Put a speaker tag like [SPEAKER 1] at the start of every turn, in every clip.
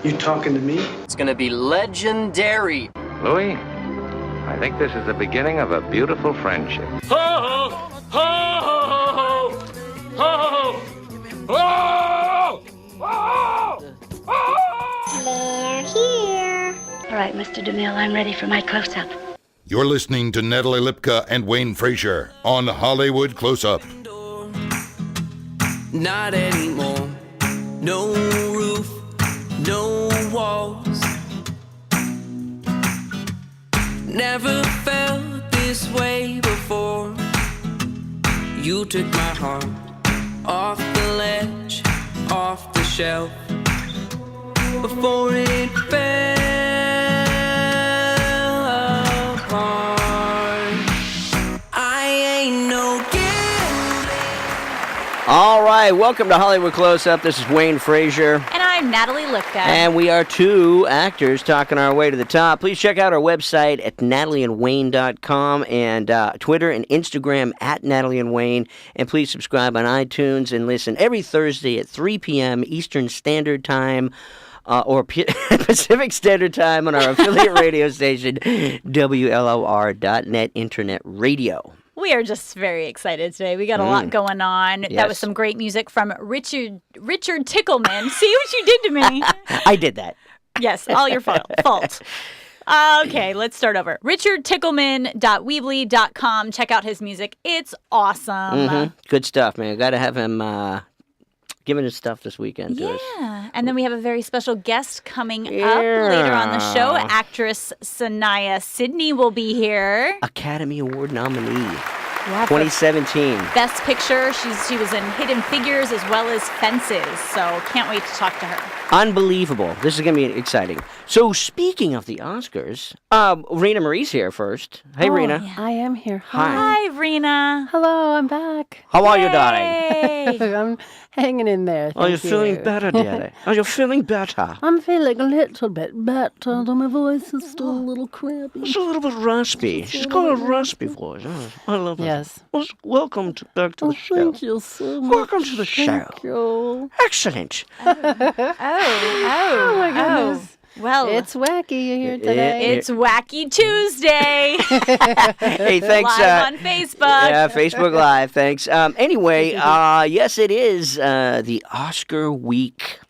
[SPEAKER 1] You talking to me?
[SPEAKER 2] It's gonna be legendary.
[SPEAKER 3] Louis, I think this is the beginning of a beautiful friendship.
[SPEAKER 4] Ho, ho, ho, ho, ho, ho, ho.
[SPEAKER 5] They're here. All right, Mr. DeMille, I'm ready for my close-up.
[SPEAKER 6] You're listening to Natalie Lipka and Wayne Frazier on Hollywood Close-Up.
[SPEAKER 7] Not anymore. No roof, no walls. Never felt this way before. You took my heart off the ledge, off the shelf, before it fell apart. I ain't no gambler.
[SPEAKER 8] All right, welcome to Hollywood Close-Up. This is Wayne Frazier.
[SPEAKER 9] And I'm Natalie Lipka.
[SPEAKER 8] And we are two actors talking our way to the top. Please check out our website at natalieandwayne.com and Twitter and Instagram at Natalie and Wayne. And please subscribe on iTunes and listen every Thursday at 3 p.m. Eastern Standard Time or Pacific Standard Time on our affiliate radio station, WLOR.net Internet Radio.
[SPEAKER 9] We are just very excited today. We got a lot going on.
[SPEAKER 8] Yes.
[SPEAKER 9] That was some great music from Richard Tichelman. See what you did to me?
[SPEAKER 8] I did that.
[SPEAKER 9] Yes, all your fault. Okay, let's start over. RichardTichelman.weebly.com. Check out his music. It's awesome.
[SPEAKER 8] Mm-hmm. Good stuff, man. Got to have him giving his stuff this weekend to us.
[SPEAKER 9] Yeah, and then we have a very special guest coming up later on the show. Actress Saniyya Sidney will be here.
[SPEAKER 8] Academy Award nominee.
[SPEAKER 9] Yeah,
[SPEAKER 8] 2017.
[SPEAKER 9] Best Picture. She was in Hidden Figures as well as Fences, so can't wait to talk to her.
[SPEAKER 8] Unbelievable. This is going to be exciting. So speaking of the Oscars, Rena Marie's here first. Hey, Rena.
[SPEAKER 9] Yeah.
[SPEAKER 10] I am here.
[SPEAKER 9] Hi, Rena.
[SPEAKER 10] Hello, I'm back.
[SPEAKER 8] How are you, darling?
[SPEAKER 10] I'm hanging in there.
[SPEAKER 8] Are you
[SPEAKER 10] thank
[SPEAKER 8] feeling better, dearie? Are you feeling better?
[SPEAKER 10] I'm feeling a little bit better, though my voice is still a little crappy.
[SPEAKER 8] It's a little bit raspy. She's got a raspy voice. Oh, I love it.
[SPEAKER 10] Yes.
[SPEAKER 8] Well, welcome back to the show.
[SPEAKER 10] Thank you so much.
[SPEAKER 8] Welcome to the show.
[SPEAKER 10] Thank you.
[SPEAKER 8] Excellent.
[SPEAKER 10] Oh my goodness.
[SPEAKER 9] Well,
[SPEAKER 10] It's wacky here today.
[SPEAKER 9] it's Wacky Tuesday.
[SPEAKER 8] Hey, thanks.
[SPEAKER 9] Live on Facebook.
[SPEAKER 8] Yeah, Facebook Live. Thanks. Anyway, yes, it is the Oscar week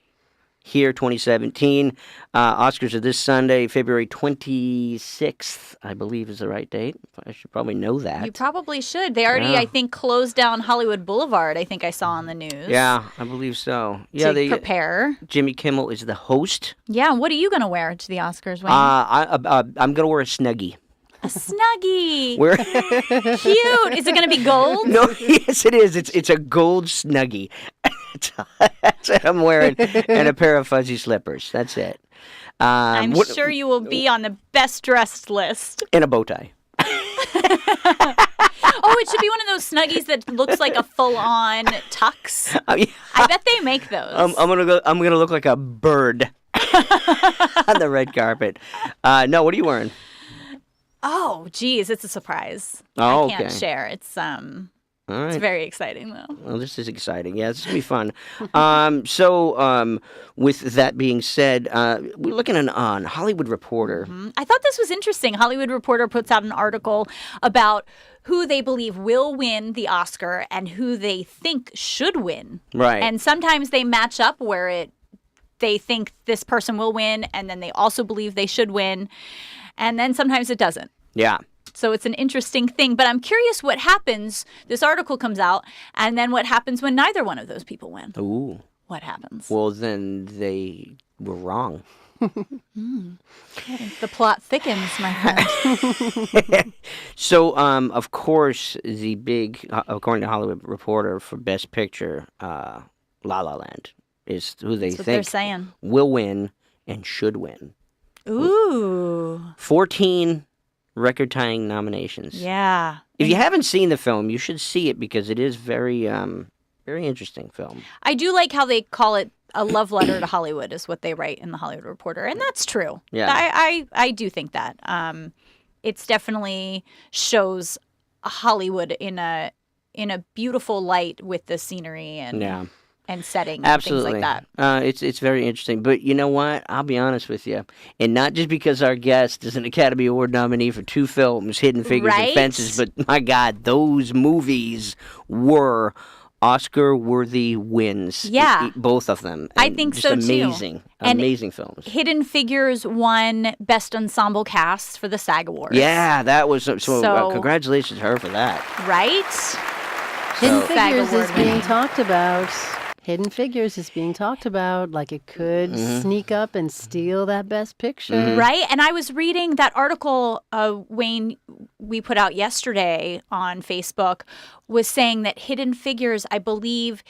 [SPEAKER 8] here, 2017. Oscars are this Sunday, February 26th, I believe is the right date. I should probably know that.
[SPEAKER 9] You probably should. They already, I think, closed down Hollywood Boulevard, I think I saw on the news.
[SPEAKER 8] Yeah, I believe so. Yeah,
[SPEAKER 9] to prepare.
[SPEAKER 8] Jimmy Kimmel is the host.
[SPEAKER 9] Yeah, what are you going to wear to the Oscars, Wayne?
[SPEAKER 8] I'm going to wear a Snuggie.
[SPEAKER 9] A Snuggie.
[SPEAKER 8] Where?
[SPEAKER 9] Cute. Is it going to be gold?
[SPEAKER 8] No, yes, it is. It's a gold Snuggie. That's what I'm wearing, and a pair of fuzzy slippers. That's it.
[SPEAKER 9] I'm sure you will be on the best dressed list.
[SPEAKER 8] In a bow tie.
[SPEAKER 9] Oh, it should be one of those Snuggies that looks like a full-on tux.
[SPEAKER 8] Yeah.
[SPEAKER 9] I bet they make those.
[SPEAKER 8] I'm gonna look like a bird on the red carpet. No, what are you wearing?
[SPEAKER 9] Oh, geez, it's a surprise.
[SPEAKER 8] Oh,
[SPEAKER 9] I can't
[SPEAKER 8] okay.
[SPEAKER 9] share. It's
[SPEAKER 8] All right.
[SPEAKER 9] It's very exciting though.
[SPEAKER 8] Well, this is exciting. Yeah, this is going to be fun. With that being said, we're looking on Hollywood Reporter.
[SPEAKER 9] I thought this was interesting. Hollywood Reporter puts out an article about who they believe will win the Oscar and who they think should win.
[SPEAKER 8] Right.
[SPEAKER 9] And sometimes they match up where they think this person will win and then they also believe they should win. And then sometimes it doesn't.
[SPEAKER 8] Yeah.
[SPEAKER 9] So it's an interesting thing. But I'm curious what happens. This article comes out, and then what happens when neither one of those people win?
[SPEAKER 8] Ooh.
[SPEAKER 9] What happens?
[SPEAKER 8] Well, then they were wrong.
[SPEAKER 9] The plot thickens, my friend.
[SPEAKER 8] So, of course, the big, according to Hollywood Reporter, for Best Picture, La La Land is who they
[SPEAKER 9] That's what
[SPEAKER 8] think
[SPEAKER 9] they're saying.
[SPEAKER 8] will win and should win.
[SPEAKER 9] Ooh.
[SPEAKER 8] 14 record-tying nominations.
[SPEAKER 9] Yeah.
[SPEAKER 8] If you haven't seen the film, you should see it because it is very interesting film.
[SPEAKER 9] I do like how they call it a love letter to Hollywood is what they write in the Hollywood Reporter. And that's true.
[SPEAKER 8] Yeah.
[SPEAKER 9] I do think that. It's definitely shows Hollywood in a beautiful light with the scenery and and setting
[SPEAKER 8] Absolutely.
[SPEAKER 9] and things like that.
[SPEAKER 8] It's very interesting. But you know what? I'll be honest with you. And not just because our guest is an Academy Award nominee for 2 films, Hidden Figures and
[SPEAKER 9] Right?
[SPEAKER 8] Fences, but my God, those movies were Oscar-worthy wins.
[SPEAKER 9] Yeah.
[SPEAKER 8] Both of them.
[SPEAKER 9] I
[SPEAKER 8] And
[SPEAKER 9] think
[SPEAKER 8] just
[SPEAKER 9] so, too.
[SPEAKER 8] amazing,
[SPEAKER 9] And
[SPEAKER 8] amazing films.
[SPEAKER 9] Hidden Figures won Best Ensemble Cast for the SAG Awards.
[SPEAKER 8] Yeah, that was so.
[SPEAKER 9] So-
[SPEAKER 8] Congratulations to her for that.
[SPEAKER 9] Right?
[SPEAKER 10] Hidden
[SPEAKER 9] SAG
[SPEAKER 10] Figures
[SPEAKER 9] Award
[SPEAKER 10] is being
[SPEAKER 9] winning.
[SPEAKER 10] talked about. Hidden Figures is being talked about like it could sneak up and steal that Best Picture.
[SPEAKER 9] Right? And I was reading that article, Wayne, we put out yesterday on Facebook, was saying that Hidden Figures, I believe,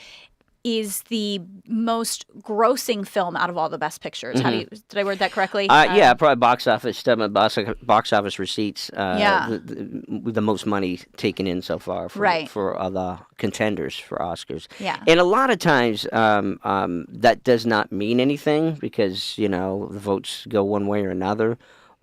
[SPEAKER 9] is the most grossing film out of all the Best Pictures. Did I word that correctly?
[SPEAKER 8] Yeah, probably box office receipts.
[SPEAKER 9] Yeah.
[SPEAKER 8] The most money taken in so far for the contenders for Oscars.
[SPEAKER 9] Yeah.
[SPEAKER 8] And a lot of times that does not mean anything because, the votes go one way or another.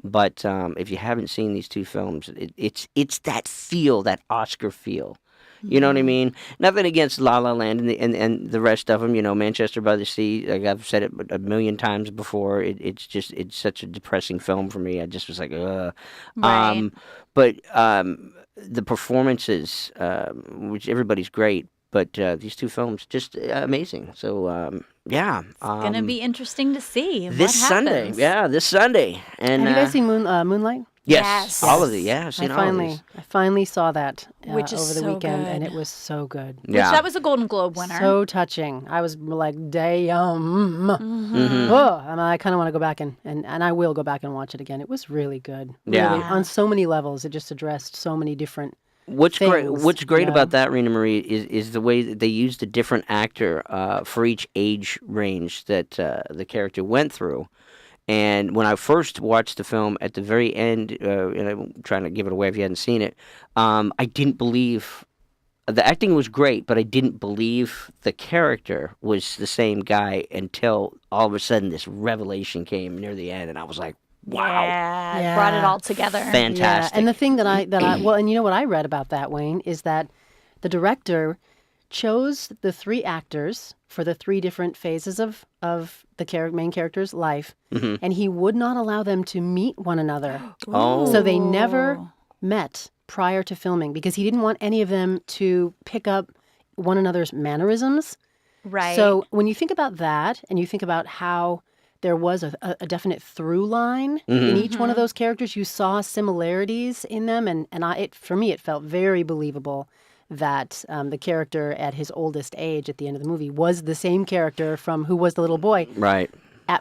[SPEAKER 8] But if you haven't seen these 2 films, it's that feel, that Oscar feel. You know what I mean? Nothing against La La Land and the rest of them. Manchester by the Sea. Like I've said it a million times before. It's such a depressing film for me. I just was like, ugh.
[SPEAKER 9] Right.
[SPEAKER 8] But the performances, which everybody's great, but these 2 films just amazing. So yeah,
[SPEAKER 9] It's going to be interesting to see
[SPEAKER 8] this
[SPEAKER 9] what
[SPEAKER 8] Sunday.
[SPEAKER 9] happens.
[SPEAKER 8] Yeah, this Sunday. And
[SPEAKER 10] Have you guys seen Moonlight?
[SPEAKER 8] Yes, all of it. Yeah, I've seen all of these.
[SPEAKER 10] I finally saw that
[SPEAKER 9] Which is
[SPEAKER 10] over the
[SPEAKER 9] so
[SPEAKER 10] weekend, and
[SPEAKER 9] good.
[SPEAKER 10] it was so good.
[SPEAKER 9] Which that was a Golden Globe winner.
[SPEAKER 10] So touching. I was like, damn.
[SPEAKER 8] Mm-hmm.
[SPEAKER 10] Oh, and I kind of want to go back and I will go back and watch it again. It was really good.
[SPEAKER 8] Yeah.
[SPEAKER 10] Really, on so many levels. It just addressed so many different
[SPEAKER 8] What's great?
[SPEAKER 10] things,
[SPEAKER 8] What's great
[SPEAKER 10] you know?
[SPEAKER 8] about that, Rena Marie, is the way that they used a different actor for each age range that the character went through. And when I first watched the film, at the very end, and I'm trying to give it away if you hadn't seen it, I didn't believe the acting was great, but I didn't believe the character was the same guy until all of a sudden this revelation came near the end, and I was like, wow,
[SPEAKER 9] Yeah, brought it all together.
[SPEAKER 8] fantastic.
[SPEAKER 10] Yeah, and the thing that I well, and you know what I read about that, Wayne, is that the director chose the 3 actors for the 3 different phases of the main character's life, and he would not allow them to meet one another.
[SPEAKER 8] Oh.
[SPEAKER 10] So they never met prior to filming because he didn't want any of them to pick up one another's mannerisms.
[SPEAKER 9] Right.
[SPEAKER 10] So when you think about that, and you think about how there was a definite through line in each one of those characters, you saw similarities in them, and for me, it felt very believable that the character at his oldest age at the end of the movie was the same character from Who Was the Little Boy.
[SPEAKER 8] Right.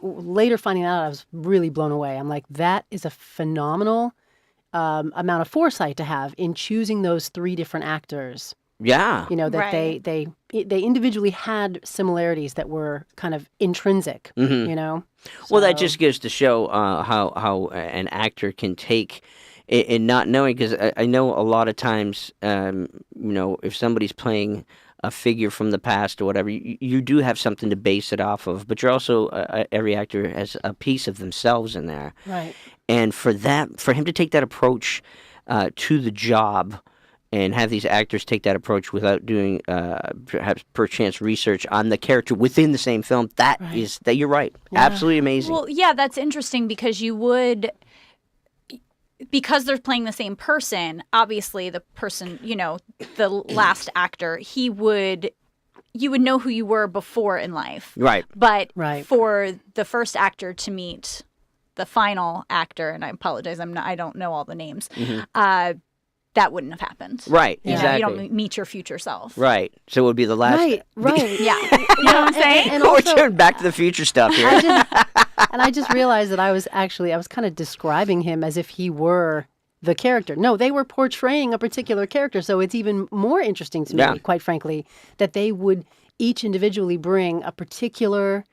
[SPEAKER 10] Later finding out, I was really blown away. I'm like, that is a phenomenal amount of foresight to have in choosing those 3 different actors.
[SPEAKER 8] Yeah.
[SPEAKER 10] You know, that
[SPEAKER 9] Right.
[SPEAKER 10] they individually had similarities that were kind of intrinsic, you know?
[SPEAKER 8] Well, that
[SPEAKER 10] So-
[SPEAKER 8] just goes to show how an actor can take and not knowing, because I know a lot of times, if somebody's playing a figure from the past or whatever, you do have something to base it off of, but you're also, every actor has a piece of themselves in there.
[SPEAKER 10] Right.
[SPEAKER 8] And for him to take that approach to the job and have these actors take that approach without doing perhaps perchance research on the character within the same film, that you're right. Absolutely amazing.
[SPEAKER 9] Well, yeah, that's interesting because because they're playing the same person, obviously the person, the last actor, you would know who you were before in life.
[SPEAKER 8] Right.
[SPEAKER 9] But
[SPEAKER 10] Right.
[SPEAKER 9] for the first actor to meet the final actor, and I apologize, I don't know all the names, that wouldn't have happened.
[SPEAKER 8] Right,
[SPEAKER 9] You know,
[SPEAKER 8] exactly.
[SPEAKER 9] you don't meet your future self.
[SPEAKER 8] Right. So it would be the last.
[SPEAKER 10] Right.
[SPEAKER 9] Yeah. You know what I'm saying?
[SPEAKER 10] And
[SPEAKER 8] We're
[SPEAKER 10] also,
[SPEAKER 8] doing Back to the Future stuff here.
[SPEAKER 10] I just realized that I was kind of describing him as if he were the character. No, they were portraying a particular character. So it's even more interesting to me, quite frankly, that they would each individually bring a particular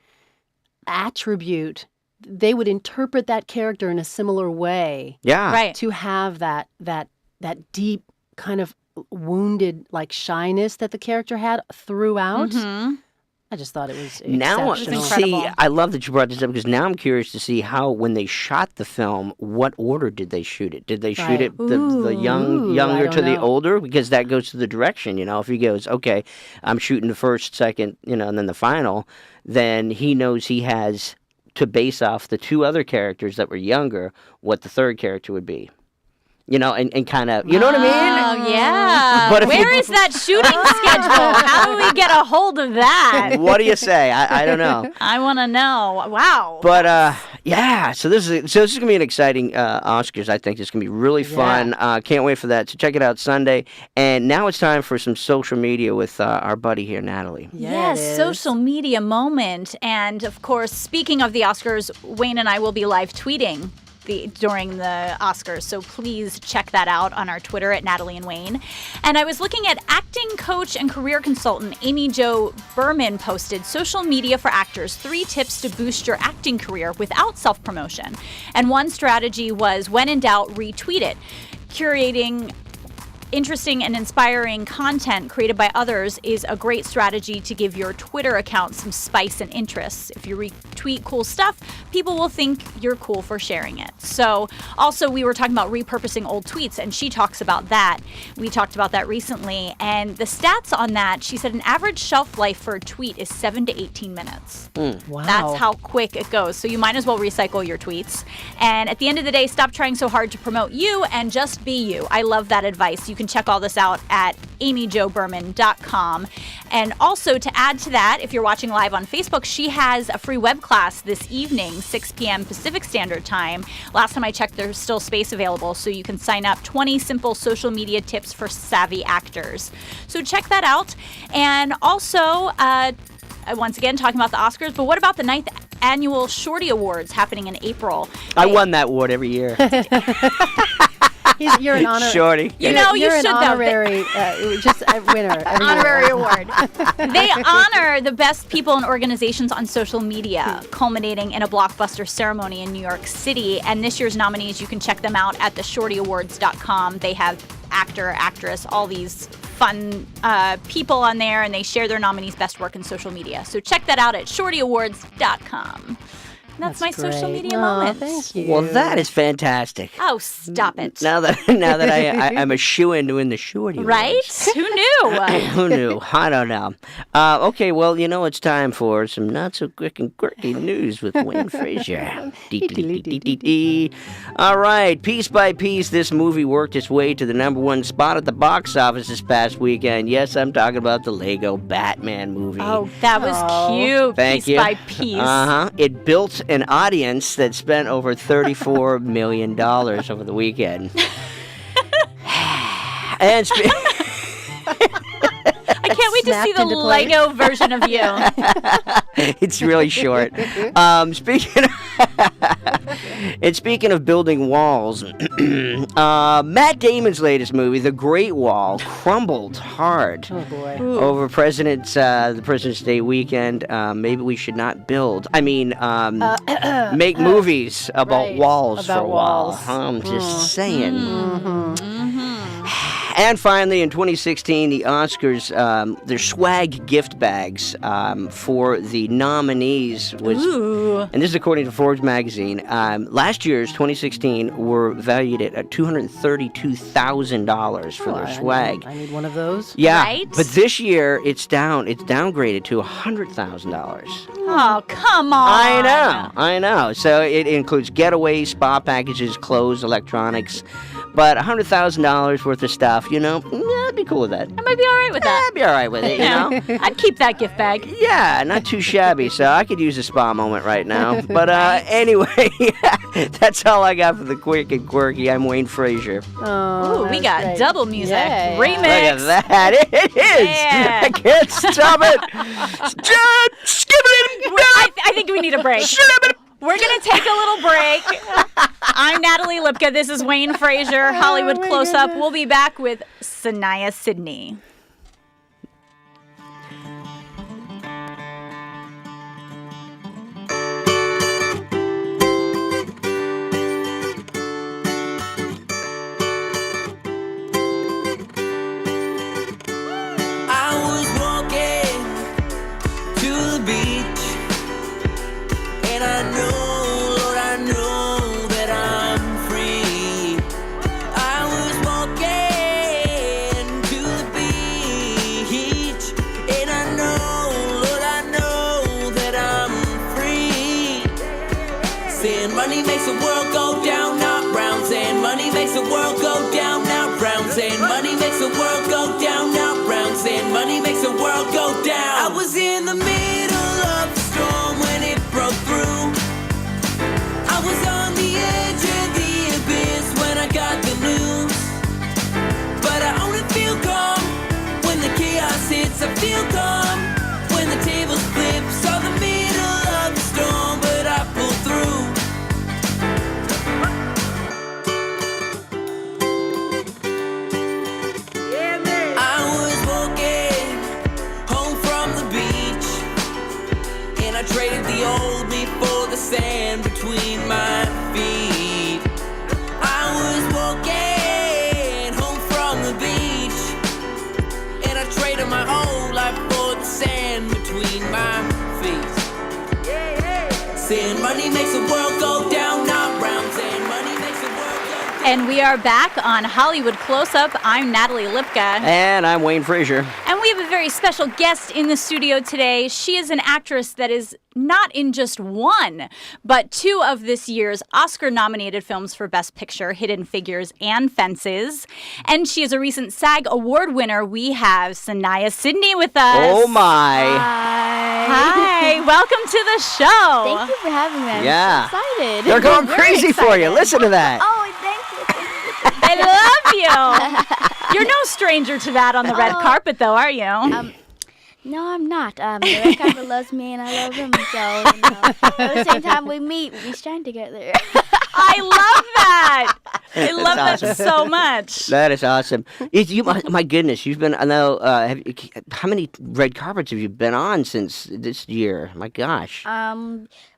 [SPEAKER 10] attribute. They would interpret that character in a similar way.
[SPEAKER 8] Yeah.
[SPEAKER 9] Right.
[SPEAKER 10] To have that deep kind of wounded like shyness that the character had throughout.
[SPEAKER 9] Mhm.
[SPEAKER 10] I just thought it was
[SPEAKER 8] Now,
[SPEAKER 10] exceptional.
[SPEAKER 8] see, I love that you brought this up because now I'm curious to see how, when they shot the film, what order did they shoot it? Did they shoot it the younger to the older? Because that goes to the direction, you know. If he goes, okay, I'm shooting the first, second, you know, and then the final, then he knows he has to base off the two other characters that were younger what the third character would be. You know, and kind of, you know what I mean?
[SPEAKER 9] Oh, yeah.
[SPEAKER 8] But
[SPEAKER 9] Where is that shooting schedule? How do we get a hold of that?
[SPEAKER 8] What do you say? I don't know.
[SPEAKER 9] I want to know. Wow.
[SPEAKER 8] But, yeah, so this is going to be an exciting Oscars. I think it's going to be really fun. Can't wait for that. So check it out Sunday. And now it's time for some social media with our buddy here, Natalie.
[SPEAKER 9] Yes, social media moment. And, of course, speaking of the Oscars, Wayne and I will be live tweeting during the Oscars, so please check that out on our Twitter at Natalie and Wayne. And I was looking at acting coach and career consultant Amy Jo Berman posted social media for actors, 3 tips to boost your acting career without self-promotion. And one strategy was, when in doubt, retweet it. Curating interesting and inspiring content created by others is a great strategy to give your Twitter account some spice and interest. If you retweet cool stuff, people will think you're cool for sharing it. So also, we were talking about repurposing old tweets, and she talks about that. We talked about that recently, and the stats on that, she said an average shelf life for a tweet is 7 to 18 minutes.
[SPEAKER 10] Wow.
[SPEAKER 9] That's how quick it goes. So you might as well recycle your tweets. And at the end of the day, stop trying so hard to promote you and just be you. I love that advice. You can check all this out at amyjoberman.com. And also, to add to that, if you're watching live on Facebook, she has a free web class this evening, 6 p.m. Pacific Standard Time. Last time I checked, there's still space available, so you can sign up. 20 simple social media tips for savvy actors. So check that out. And also, once again, talking about the Oscars, but what about the 9th annual Shorty Awards happening in April?
[SPEAKER 8] I won that award every year.
[SPEAKER 10] You're an honor.
[SPEAKER 8] Shorty.
[SPEAKER 9] You know, you
[SPEAKER 10] you're
[SPEAKER 9] should,
[SPEAKER 10] an honorary, just a winner. Every
[SPEAKER 9] honorary
[SPEAKER 10] year.
[SPEAKER 9] award. They honor the best people and organizations on social media, culminating in a blockbuster ceremony in New York City. And this year's nominees, you can check them out at theshortyawards.com. They have actor, actress, all these fun people on there, and they share their nominees' best work in social media. So check that out at shortyawards.com. That's my
[SPEAKER 10] great.
[SPEAKER 9] social media
[SPEAKER 10] Aw,
[SPEAKER 9] moment.
[SPEAKER 10] Thank you.
[SPEAKER 8] Well, that is fantastic.
[SPEAKER 9] Oh, stop it.
[SPEAKER 8] Now that I'm a shoo-in to win the Shorty Awards.
[SPEAKER 9] Right? Who knew?
[SPEAKER 8] Who knew? I don't know. Okay, well, you know, it's time for some not so quick and quirky news with Wayne Frazier. All right, piece by piece, this movie worked its way to the #1 spot at the box office this past weekend. Yes, I'm talking about the Lego Batman movie.
[SPEAKER 9] Oh, that was cute.
[SPEAKER 8] Thank
[SPEAKER 9] piece
[SPEAKER 8] you.
[SPEAKER 9] by piece.
[SPEAKER 8] It built an audience that spent over $34 million over the weekend. And
[SPEAKER 9] I can't wait to see the Lego version of you.
[SPEAKER 8] It's really short. Speaking of building walls, Matt Damon's latest movie, The Great Wall, crumbled hard over the President's Day weekend. Maybe we should not build. Make movies about walls for a while. I'm just saying. And finally, in 2016, the Oscars, their swag gift bags for the nominees was, and this is according to Forbes magazine, last year's 2016 were valued at $232,000 for their swag.
[SPEAKER 10] I need one of those.
[SPEAKER 8] Yeah,
[SPEAKER 9] right?
[SPEAKER 8] But this year it's downgraded to $100,000.
[SPEAKER 9] Oh, come on.
[SPEAKER 8] I know. So it includes getaways, spa packages, clothes, electronics. But $100,000 worth of stuff, you know, I'd be cool with that.
[SPEAKER 9] I might be all right with that.
[SPEAKER 8] I'd be all right with it, you know?
[SPEAKER 9] I'd keep that gift bag.
[SPEAKER 8] Yeah, not too shabby, so I could use a spa moment right now. But anyway, that's all I got for the quick and quirky. I'm Wayne Frazier.
[SPEAKER 10] Oh,
[SPEAKER 9] Ooh, we got
[SPEAKER 10] great.
[SPEAKER 9] double music.
[SPEAKER 10] Yay.
[SPEAKER 9] Remix.
[SPEAKER 8] Look at that. It is.
[SPEAKER 9] Yeah.
[SPEAKER 8] I can't stop it.
[SPEAKER 9] I think we need a break. We're going to take a little break. I'm Natalie Lipka. This is Wayne Frazier, Hollywood Close-Up. We'll be back with Saniyya Sidney.
[SPEAKER 7] I was walking to money makes the world go down, not round sand. Money makes the world go down, not round sand. Money makes the world go down, not round sand. Money makes the world go down. I was in the middle of the storm when it broke through. I was on the edge of the abyss when I got the news. But I only feel calm when the chaos hits. I feel calm when the tables flip. Saw the middle of the storm, but I pulled through. I was walking home from the beach, and I traded the old me for the sand between my feet. I was walking home from the beach, and I traded my old life for the sand between my feet. Saying money makes the world go down, not round. Saying money makes the world go down.
[SPEAKER 9] And we are back on Hollywood Close-Up. I'm Natalie Lipka.
[SPEAKER 8] And I'm Wayne Frazier.
[SPEAKER 9] And we have a very special guest in the studio today. She is an actress that is not in just one, but two of this year's Oscar-nominated films for Best Picture, Hidden Figures and Fences. And she is a recent SAG Award winner. We have Saniyya Sidney with us.
[SPEAKER 8] Oh, my.
[SPEAKER 9] Hi. Welcome to the show.
[SPEAKER 1] Thank you for having me. I'm
[SPEAKER 8] Yeah.
[SPEAKER 1] so excited.
[SPEAKER 8] They're going
[SPEAKER 1] Very
[SPEAKER 8] crazy for you.
[SPEAKER 1] excited.
[SPEAKER 8] Listen to that.
[SPEAKER 1] Oh, thank you.
[SPEAKER 9] I love you. You're no stranger to that on the red carpet, though, are you?
[SPEAKER 1] No, I'm not. The red carpet loves me and I love him. So, at the same time we meet, we shine together.
[SPEAKER 9] I love that. I love that
[SPEAKER 8] awesome.
[SPEAKER 9] so much.
[SPEAKER 8] That is awesome. My goodness, you've been, I know, how many red carpets have you been on since this year? My gosh.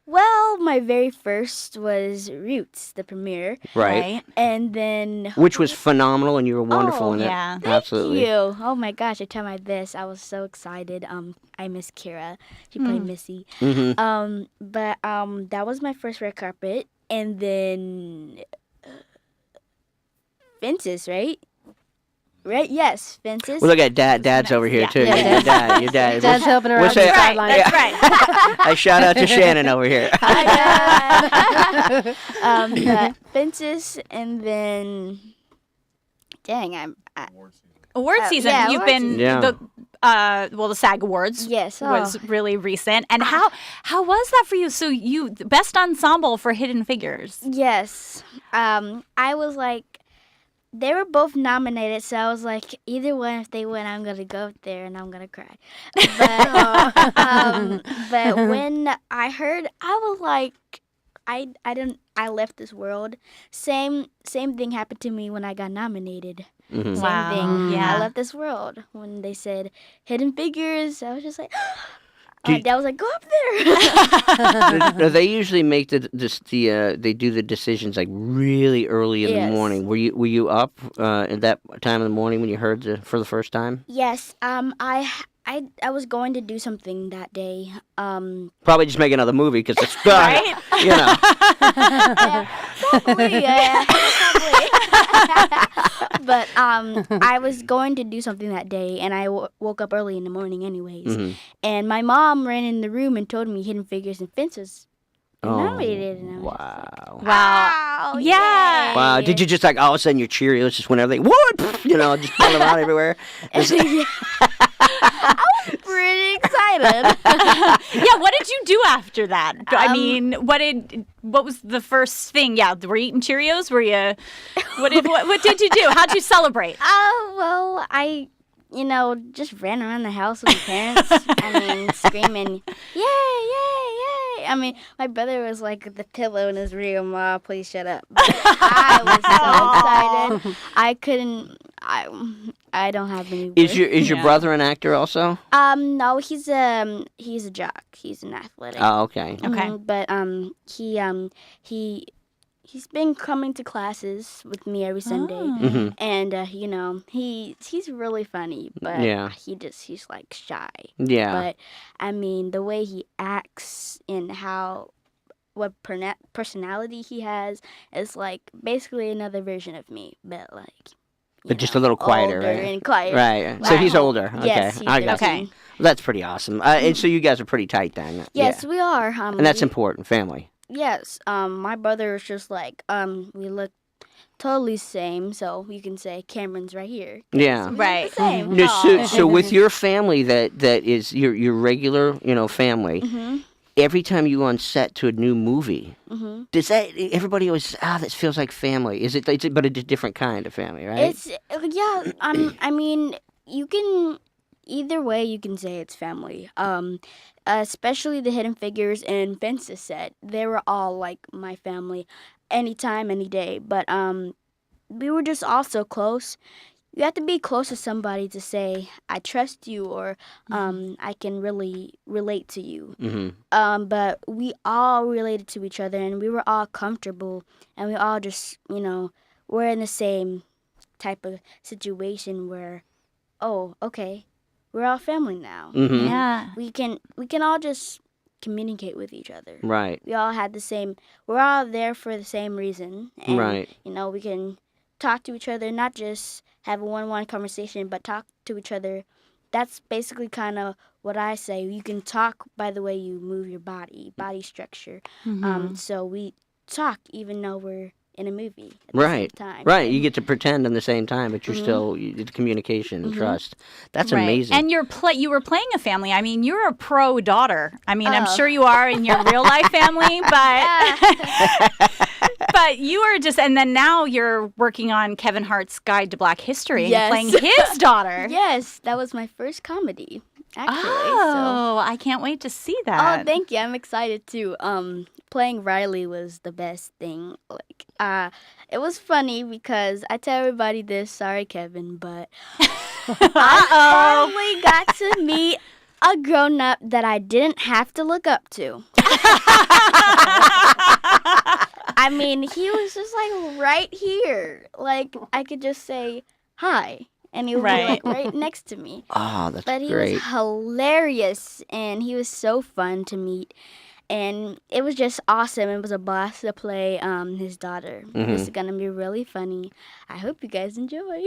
[SPEAKER 1] Well, my very first was Roots, the premiere.
[SPEAKER 8] Right.
[SPEAKER 1] And then...
[SPEAKER 8] Which was phenomenal, and you were wonderful in it.
[SPEAKER 9] yeah.
[SPEAKER 8] Absolutely.
[SPEAKER 1] Thank you. Oh my gosh, I tried my best. I was so excited. I miss Kira. She played Missy.
[SPEAKER 8] Mm-hmm.
[SPEAKER 1] But that was my first red carpet. And then Fences, right? Right? Yes, Fences.
[SPEAKER 8] Well, look at Dad. Dad's over here, too.
[SPEAKER 10] Yeah.
[SPEAKER 8] Your dad.
[SPEAKER 10] Dad's helping her
[SPEAKER 8] we'll
[SPEAKER 10] out.
[SPEAKER 8] say-
[SPEAKER 10] on the
[SPEAKER 9] Right,
[SPEAKER 10] sideline.
[SPEAKER 9] that's right.
[SPEAKER 8] A shout out to Shannon over here.
[SPEAKER 1] But Fences, and then dang,
[SPEAKER 9] Award season.
[SPEAKER 1] yeah,
[SPEAKER 9] You've
[SPEAKER 1] award
[SPEAKER 9] been
[SPEAKER 1] season.
[SPEAKER 8] Yeah.
[SPEAKER 9] the SAG Awards.
[SPEAKER 1] Yes,
[SPEAKER 9] was really recent. And how was that for you? So you best ensemble for Hidden Figures.
[SPEAKER 1] yes. I was like, they were both nominated, so I was like, either one, if they win, I'm gonna go up there and I'm gonna cry. But when I heard, I was like, I left this world. Same thing happened to me when I got nominated.
[SPEAKER 8] Mhm.
[SPEAKER 1] Same
[SPEAKER 9] Wow.
[SPEAKER 1] thing.
[SPEAKER 9] Yeah.
[SPEAKER 1] I left this world when they said Hidden Figures. I was just like,
[SPEAKER 8] Do-
[SPEAKER 1] Dad was like, go up there.
[SPEAKER 8] No, they usually make they do the decisions like really early in the
[SPEAKER 1] Yes.
[SPEAKER 8] morning. Were you up at that time of the morning when you heard for the first time?
[SPEAKER 1] Yes. I was going to do something that day.
[SPEAKER 8] Probably just make another movie because it's
[SPEAKER 9] Right?
[SPEAKER 8] you know.
[SPEAKER 1] Probably, yeah. Probably. But I was going to do something that day, and I woke up early in the morning anyways.
[SPEAKER 8] Mhm.
[SPEAKER 1] And my mom ran in the room and told me Hidden Figures and Fences nominated. And I was
[SPEAKER 8] Wow.
[SPEAKER 9] Wow.
[SPEAKER 1] Wow.
[SPEAKER 9] Yeah.
[SPEAKER 1] yay.
[SPEAKER 8] Wow. Did you just like all of a sudden your Cheerios just went everything? What? You know, just pull them out everywhere. Is-
[SPEAKER 1] Pretty excited.
[SPEAKER 9] Yeah, what did you do after that? I mean, what was the first thing? Yeah, were you eating Cheerios? Were you what did you do? How'd you celebrate?
[SPEAKER 1] Well, I just ran around the house with my parents. I mean, screaming, yay, yay, yay. I mean, my brother was like with the pillow in his room. Oh, please shut up. But I was so excited. I couldn't. I don't have any words.
[SPEAKER 8] Is your brother an actor also?
[SPEAKER 1] No, he's a jock. He's an athletic.
[SPEAKER 8] Oh, okay.
[SPEAKER 9] Okay.
[SPEAKER 1] But he's been coming to classes with me every Sunday,
[SPEAKER 8] Mhm.
[SPEAKER 1] and he's really funny, but
[SPEAKER 8] Yeah.
[SPEAKER 1] he's like shy.
[SPEAKER 8] Yeah.
[SPEAKER 1] But I mean, the way he acts and what personality he has is like basically another version of me, but like.
[SPEAKER 8] But just a little quieter,
[SPEAKER 1] older
[SPEAKER 8] right?
[SPEAKER 1] And quieter.
[SPEAKER 8] Right. So he's older. Okay.
[SPEAKER 1] Yes,
[SPEAKER 8] I got you.
[SPEAKER 9] Okay.
[SPEAKER 8] Well, that's pretty awesome. And so you guys are pretty tight then.
[SPEAKER 1] Yes,
[SPEAKER 8] Yeah.
[SPEAKER 1] we are.
[SPEAKER 8] And that's important, family.
[SPEAKER 1] Yes. My brother is just like we look totally same, so you can say Cameron's right here.
[SPEAKER 8] Yeah.
[SPEAKER 1] We
[SPEAKER 9] Right.
[SPEAKER 1] look the same.
[SPEAKER 8] No, so,
[SPEAKER 1] Aw.
[SPEAKER 8] so with your family that is your regular, family, every time you go on set to a new movie, does that everybody always this feels like family? Is it but a different kind of family, right?
[SPEAKER 1] It's yeah. I mean, you can either way. You can say it's family. Especially the Hidden Figures and Fences set. They were all like my family, anytime, any day. But we were just all so close. You have to be close to somebody to say I trust you or I can really relate to you. But we all related to each other and we were all comfortable and we all just we're in the same type of situation where okay, we're all family now.
[SPEAKER 9] Yeah.
[SPEAKER 1] We can all just communicate with each other.
[SPEAKER 8] Right.
[SPEAKER 1] We all had we're all there for the same reason. And,
[SPEAKER 8] Right.
[SPEAKER 1] We can talk to each other, not just have a one-on-one conversation, but talk to each other. That's basically kind of what I say. You can talk by the way you move your body structure. So we talk even though we're in a movie at the same time.
[SPEAKER 8] Right. You get to pretend in the same time, but you're still it's communication and trust. That's amazing.
[SPEAKER 9] And you were playing a family. I mean, you're a pro daughter. I mean, I'm sure you are in your real life family, but but you are just. And then now you're working on Kevin Hart's Guide to Black History and you're playing his daughter.
[SPEAKER 1] Yes, that was my first comedy. Actually,
[SPEAKER 9] oh, I can't wait to see that.
[SPEAKER 1] Oh, thank you. I'm excited too. Playing Riley was the best thing. Like, it was funny because I tell everybody this. Sorry, Kevin, but I finally got to meet a grown up that I didn't have to look up to. I mean, he was just like right here. Like, I could just say hi. And he would be like right next to me.
[SPEAKER 8] Oh, that's
[SPEAKER 1] great. But he was hilarious, and he was so fun to meet. And it was just awesome. It was a blast to play his daughter. This is going to be really funny. I hope you guys enjoy.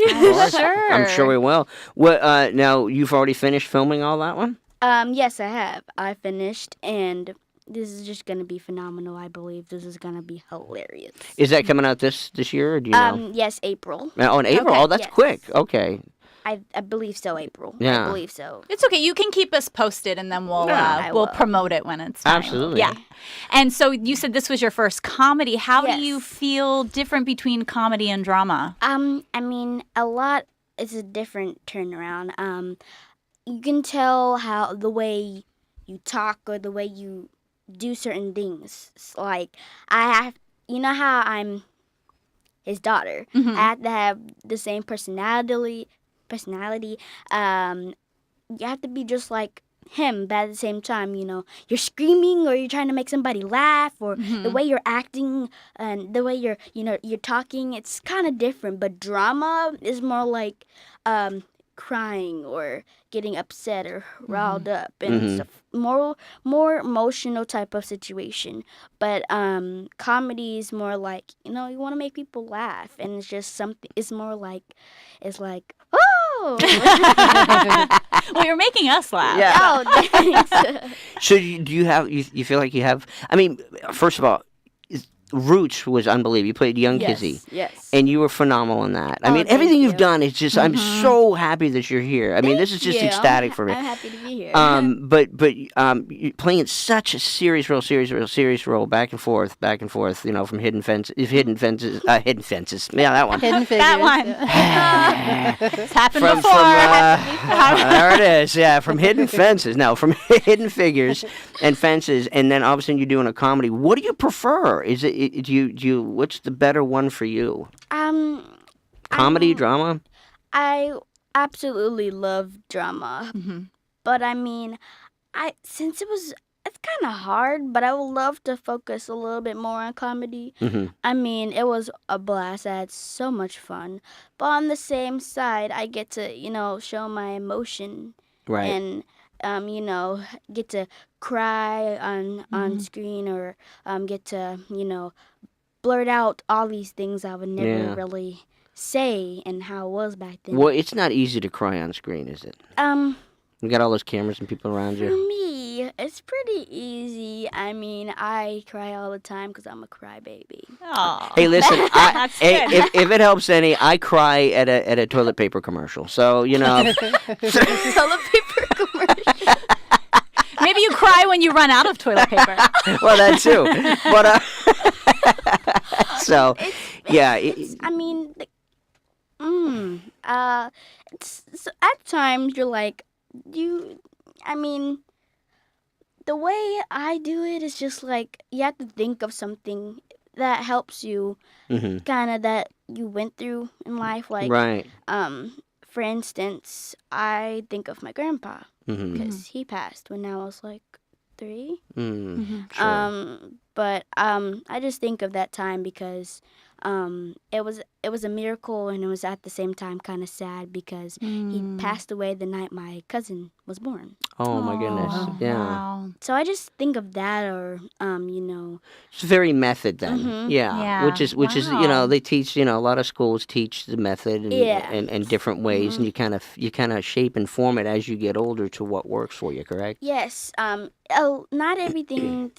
[SPEAKER 9] Sure.
[SPEAKER 8] I'm sure we will. What? Now, you've already finished filming all that one?
[SPEAKER 1] Yes, I have. I finished, and this is just going to be phenomenal, I believe. This is going to be hilarious.
[SPEAKER 8] Is that coming out this year, or do you know?
[SPEAKER 1] Yes, April.
[SPEAKER 8] Oh, in April?
[SPEAKER 1] Okay,
[SPEAKER 8] Oh, that's quick. Okay.
[SPEAKER 1] I believe so, April.
[SPEAKER 8] Yeah.
[SPEAKER 1] I believe so.
[SPEAKER 9] It's okay. You can keep us posted, and then we'll promote it when it's time.
[SPEAKER 8] Absolutely.
[SPEAKER 9] Yeah. And so you said this was your first comedy. How do you feel different between comedy and drama?
[SPEAKER 1] I mean, a lot is a different turnaround. You can tell how the way you talk or the way you do certain things. Like how I'm his daughter. I have to have the same personality. You have to be just like him, but at the same time, you're screaming or you're trying to make somebody laugh, or the way you're acting and the way you're talking, it's kind of different. But drama is more like crying or getting upset or riled up, and it's a more emotional type of situation. But comedy is more like you want to make people laugh, and it's just something. It's more like oh.
[SPEAKER 9] Well, you're making us laugh.
[SPEAKER 8] Yeah.
[SPEAKER 1] Oh, thanks.
[SPEAKER 8] So do you have? You feel like you have? I mean, first of all, Roots was unbelievable. You played young Kizzy.
[SPEAKER 1] Yes.
[SPEAKER 8] And you were phenomenal in that. I mean,
[SPEAKER 1] thank
[SPEAKER 8] everything you've
[SPEAKER 1] you.
[SPEAKER 8] done is just, I'm so happy that you're here. I mean, this is just
[SPEAKER 1] Thank you.
[SPEAKER 8] ecstatic for me.
[SPEAKER 1] I'm happy to be here.
[SPEAKER 8] But you're playing such a serious role, back and forth, from Hidden Fences. Yeah, that one.
[SPEAKER 10] Hidden Figures.
[SPEAKER 9] That one. It's happened before.
[SPEAKER 8] There it is. Yeah, from Hidden Fences. No, from Hidden Figures and Fences, and then all of a sudden you're doing a comedy. What do you prefer? Is it do you what's the better one for you? Comedy, drama?
[SPEAKER 1] I absolutely love drama. But I mean, it's kind of hard, but I would love to focus a little bit more on comedy. I mean, it was a blast. I had so much fun. But on the same side, I get to, show my emotion.
[SPEAKER 8] Right.
[SPEAKER 1] And, get to cry on screen, or get to, blurt out all these things I would never really say and how it was back then.
[SPEAKER 8] Well, it's not easy to cry on screen, is it? You got all those cameras and people around
[SPEAKER 1] For
[SPEAKER 8] you.
[SPEAKER 1] me, It's pretty easy. I mean, I cry all the time because I'm a crybaby.
[SPEAKER 9] Oh.
[SPEAKER 8] Hey, listen,
[SPEAKER 9] That's good.
[SPEAKER 8] if it helps any, I cry at a toilet paper commercial. So,
[SPEAKER 1] Toilet paper commercial.
[SPEAKER 9] Maybe you cry when you run out of toilet paper.
[SPEAKER 8] Well, that too. But so, yeah.
[SPEAKER 1] I mean, so at times you're like, I mean, the way I do it is just like you have to think of something that helps you, kind of that you went through in life. Like,
[SPEAKER 8] right.
[SPEAKER 1] For instance, I think of my grandpa
[SPEAKER 8] Mm-hmm.
[SPEAKER 1] because he passed when I was like 3.
[SPEAKER 8] Sure.
[SPEAKER 1] But I just think of that time because it was a miracle, and it was at the same time kind of sad because he passed away the night my cousin was born.
[SPEAKER 8] Oh my goodness. Yeah.
[SPEAKER 9] Wow.
[SPEAKER 1] So I just think of that, or
[SPEAKER 8] It's very method then. Yeah.
[SPEAKER 9] Yeah.
[SPEAKER 8] Which is
[SPEAKER 9] Wow.
[SPEAKER 8] they teach, a lot of schools teach the method and different ways, and you kind of shape and form it as you get older to what works for you, correct?
[SPEAKER 1] yes, not everything.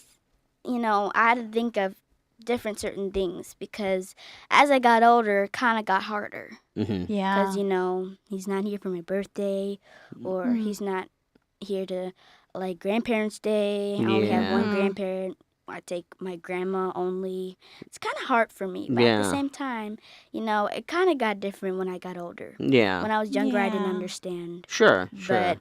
[SPEAKER 1] I had to think of different certain things because as I got older, it kind of got harder.
[SPEAKER 8] Mm-hmm.
[SPEAKER 9] Yeah.
[SPEAKER 1] Because he's not here for my birthday, or he's not here to like grandparents' day. I only have one grandparent. I take my grandma only. It's kind of hard for me, but at the same time, it kind of got different when I got older.
[SPEAKER 8] Yeah.
[SPEAKER 1] When I was younger, I didn't
[SPEAKER 9] Yeah.
[SPEAKER 1] understand.
[SPEAKER 8] Sure.
[SPEAKER 1] But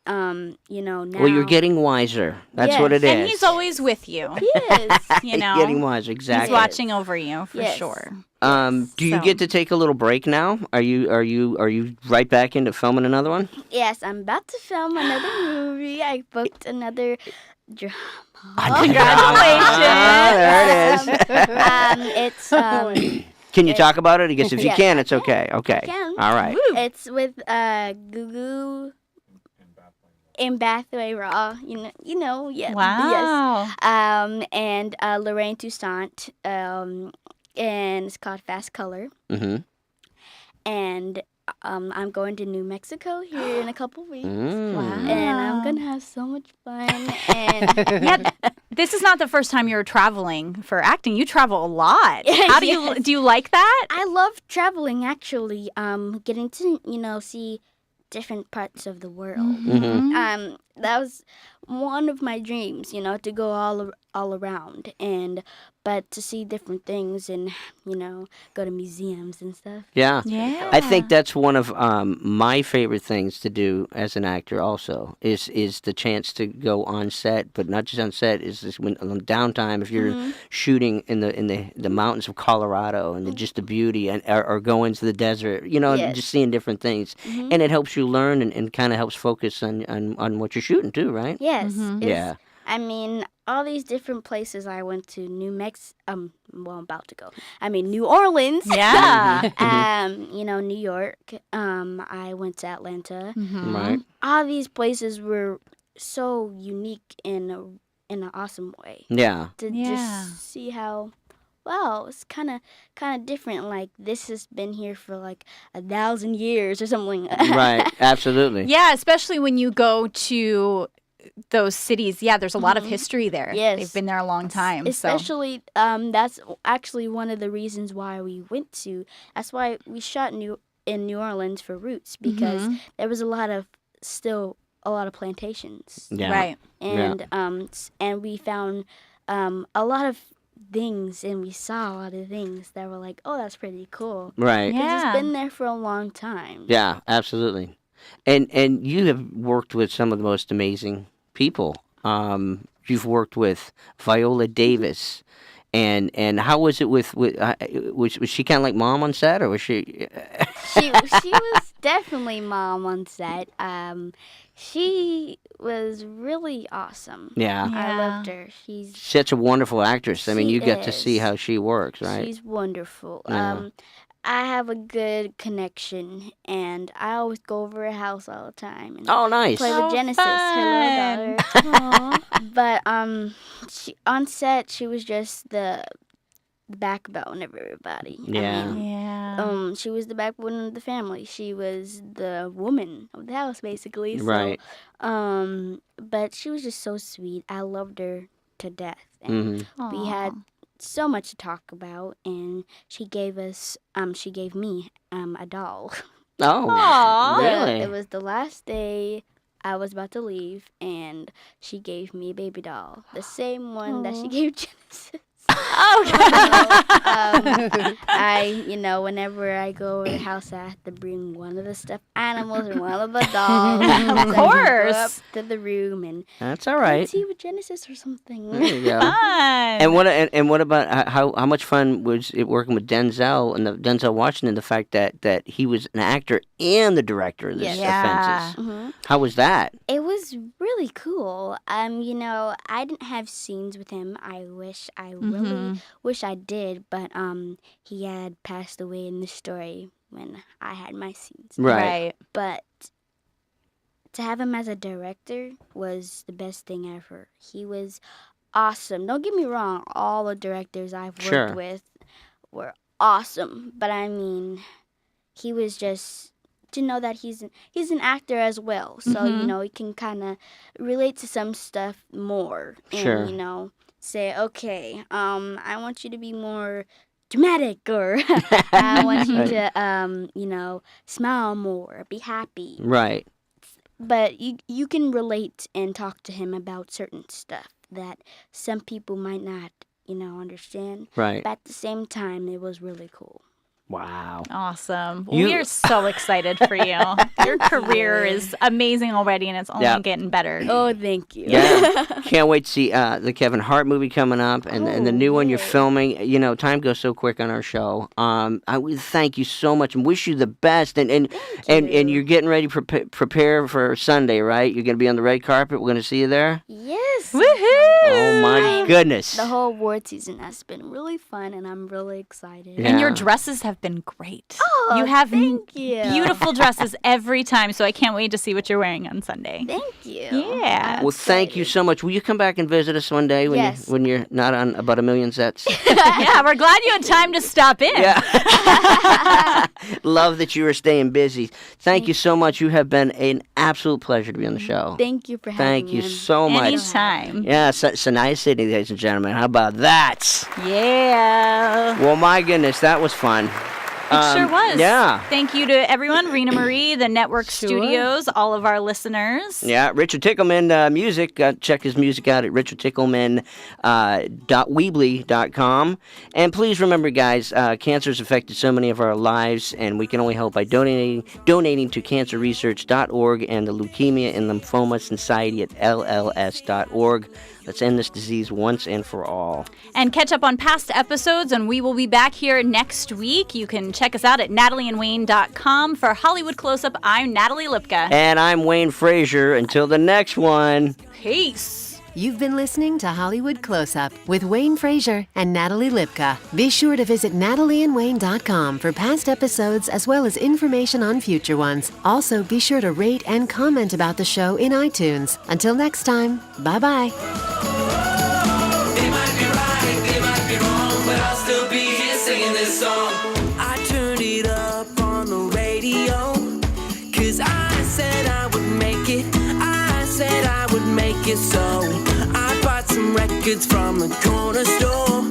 [SPEAKER 1] now.
[SPEAKER 8] Well, you're getting wiser. That's what it is.
[SPEAKER 9] And he's always with you.
[SPEAKER 1] He is.
[SPEAKER 8] Getting wiser, exactly.
[SPEAKER 9] He's watching over you for
[SPEAKER 1] Yes.
[SPEAKER 9] sure.
[SPEAKER 8] Do you
[SPEAKER 9] So-
[SPEAKER 8] get to take a little break now? Are you right back into filming another one?
[SPEAKER 1] Yes, I'm about to film another movie. I booked another drama.
[SPEAKER 9] Congratulations.
[SPEAKER 8] There it is.
[SPEAKER 1] It's
[SPEAKER 8] Can you talk about it? I guess if you
[SPEAKER 1] Yes,
[SPEAKER 8] can,
[SPEAKER 1] I
[SPEAKER 8] it's okay. Okay.
[SPEAKER 1] can.
[SPEAKER 8] All right.
[SPEAKER 1] It's with Gugu and Bathway Raw. Yeah.
[SPEAKER 9] Wow.
[SPEAKER 1] Yes. And Lorraine Toussaint. And it's called Fast Color.
[SPEAKER 8] Mm-hmm.
[SPEAKER 1] And I'm going to New Mexico here in a couple weeks.
[SPEAKER 9] Wow.
[SPEAKER 1] And I'm gonna have so much fun. And
[SPEAKER 9] Yeah, this is not the first time you're traveling for acting. You travel a lot. How do
[SPEAKER 1] Yes.
[SPEAKER 9] you like that?
[SPEAKER 1] I love traveling, actually. Getting to see different parts of the world.
[SPEAKER 8] Mm-hmm.
[SPEAKER 1] That was one of my dreams, to go all around, but to see different things and go to museums and stuff.
[SPEAKER 8] Yeah.
[SPEAKER 9] Yeah.
[SPEAKER 8] I think that's one of my favorite things to do as an actor. Also, is the chance to go on set, but not just on set. Is this when on downtime if you're shooting in the mountains of Colorado and just the beauty, and or go into the desert.
[SPEAKER 1] Yes.
[SPEAKER 8] Just seeing different things, and it helps you learn and kind of helps focus on what you're shooting too, right?
[SPEAKER 1] Yes.
[SPEAKER 8] Yeah.
[SPEAKER 1] I mean, all these different places I went to. I'm about to go. I mean, New Orleans.
[SPEAKER 9] Yeah.
[SPEAKER 1] New York. I went to Atlanta.
[SPEAKER 8] Right.
[SPEAKER 1] All these places were so unique in an awesome way.
[SPEAKER 8] Yeah.
[SPEAKER 1] To
[SPEAKER 9] Yeah.
[SPEAKER 1] just see how, wow, it's kind of different. Like, this has been here for like 1,000 years or something.
[SPEAKER 8] Right. Absolutely.
[SPEAKER 9] Yeah, especially when you go to those cities. Yeah, there's a lot of history there.
[SPEAKER 1] Yes.
[SPEAKER 9] They've been there a long time.
[SPEAKER 1] Especially, that's actually one of the reasons why we went to. That's why we shot in New Orleans for Roots, because there was still a lot of plantations.
[SPEAKER 9] So,
[SPEAKER 8] Yeah.
[SPEAKER 9] right.
[SPEAKER 1] And and we found a lot of things, and we saw a lot of things that were like, oh, that's pretty cool.
[SPEAKER 8] Right.
[SPEAKER 1] Because
[SPEAKER 9] Yeah.
[SPEAKER 1] it's been there for a long time.
[SPEAKER 8] Yeah, absolutely. And you have worked with some of the most amazing people. You've worked with Viola Davis, and how was it with was she kind of like mom on set, or was she?
[SPEAKER 1] She was definitely mom on set. She was really awesome.
[SPEAKER 8] Yeah.
[SPEAKER 1] I loved her. She's
[SPEAKER 8] Such a wonderful actress. I mean,
[SPEAKER 1] She
[SPEAKER 8] you get to
[SPEAKER 1] is.
[SPEAKER 8] see how she works, right?
[SPEAKER 1] She's wonderful.
[SPEAKER 8] Yeah.
[SPEAKER 1] I have a good connection, and I always go over her house all the time and
[SPEAKER 8] Oh, nice.
[SPEAKER 1] play
[SPEAKER 9] So
[SPEAKER 1] with Genesis, her
[SPEAKER 9] fun.
[SPEAKER 1] little daughter. But she, on set, she was just the backbone of everybody.
[SPEAKER 8] Yeah.
[SPEAKER 1] I mean,
[SPEAKER 9] Yeah.
[SPEAKER 1] She was the backbone of the family. She was the woman of the house, basically. So,
[SPEAKER 8] Right.
[SPEAKER 1] But she was just so sweet. I loved her to death. And we had so much to talk about, and she gave me a doll.
[SPEAKER 8] Oh, really?
[SPEAKER 1] It was the last day I was about to leave, and she gave me a baby doll, the same one that she gave Genesis. Whenever I go over the house, I have to bring one of the stuffed animals and one of the dolls.
[SPEAKER 9] Of course.
[SPEAKER 1] Go up to the room and
[SPEAKER 8] That's all right.
[SPEAKER 1] see with Genesis or something.
[SPEAKER 8] There you go.
[SPEAKER 9] Fun.
[SPEAKER 8] And what about how much fun was it working with Denzel and Denzel Washington? The fact that he was an actor and the director of this
[SPEAKER 9] Yeah.
[SPEAKER 8] Offenses. How was that?
[SPEAKER 1] It was really cool. I didn't have scenes with him. I really wish I did, but he had passed away in the story when I had my scenes.
[SPEAKER 8] Right.
[SPEAKER 1] But to have him as a director was the best thing ever. He was awesome. Don't get me wrong, all the directors I've worked with were awesome, but he was just to know that he's an actor as well, so he can kind of relate to some stuff more and say, okay, I want you to be more dramatic, or I want you to smile more, be happy.
[SPEAKER 8] Right.
[SPEAKER 1] But you can relate and talk to him about certain stuff that some people might not understand.
[SPEAKER 8] Right.
[SPEAKER 1] But at the same time, it was really cool.
[SPEAKER 8] Wow.
[SPEAKER 9] Awesome. We are so excited for you. Your career is amazing already, and it's only getting better.
[SPEAKER 1] Oh, thank you.
[SPEAKER 8] Yeah. Can't wait to see the Kevin Hart movie coming up and the new one you're filming. Time goes so quick on our show. I would thank you so much and wish you the best. And you're getting ready to prepare for Sunday, right? You're going to be on the red carpet. We're going to see you there?
[SPEAKER 1] Yes.
[SPEAKER 9] Woohoo!
[SPEAKER 8] Oh, my goodness.
[SPEAKER 1] The whole award season has been really fun, and I'm really excited.
[SPEAKER 8] Yeah.
[SPEAKER 9] And your dresses have been great.
[SPEAKER 1] Oh,
[SPEAKER 9] you have
[SPEAKER 1] thank you.
[SPEAKER 9] beautiful dresses every time, so I can't wait to see what you're wearing on Sunday.
[SPEAKER 1] Thank you.
[SPEAKER 9] Yeah.
[SPEAKER 8] Well, thank you so much. Will you come back and visit us one day when you're not on about a million sets?
[SPEAKER 9] Yeah, we're glad you had time to stop in.
[SPEAKER 8] Yeah. Love that you are staying busy. Thank you so much. You have been an absolute pleasure to be on the show.
[SPEAKER 1] Thank you for having
[SPEAKER 8] Thank
[SPEAKER 1] me.
[SPEAKER 8] you so much.
[SPEAKER 9] Anytime.
[SPEAKER 8] Yeah, Saniyya Sidney, ladies and gentlemen. How about that?
[SPEAKER 9] Yeah.
[SPEAKER 8] Well, my goodness, that was fun.
[SPEAKER 9] It sure was.
[SPEAKER 8] Yeah.
[SPEAKER 9] Thank you to everyone, Rena Marie, the network studios, all of our listeners.
[SPEAKER 8] Yeah, Richard Tichelman music. Check his music out at richardtichelman.weebly.com. And please remember, guys, cancer has affected so many of our lives, and we can only help by donating to cancerresearch.org and the Leukemia and Lymphoma Society at lls.org. Let's end this disease once and for all.
[SPEAKER 9] And catch up on past episodes, and we will be back here next week. You can check us out at natalieandwayne.com. For Hollywood Close-Up, I'm Natalie Lipka.
[SPEAKER 8] And I'm Wayne Frazier. Until the next one.
[SPEAKER 9] Peace.
[SPEAKER 11] You've been listening to Hollywood Close-Up with Wayne Frazier and Natalie Lipka. Be sure to visit natalieandwayne.com for past episodes as well as information on future ones. Also, be sure to rate and comment about the show in iTunes. Until next time, bye-bye.
[SPEAKER 7] They might be right, they might be wrong, but I'll still be here singing this song. I turned it up on the radio, 'cause I said I would make it. I said I would make it, so I bought some records from the corner store.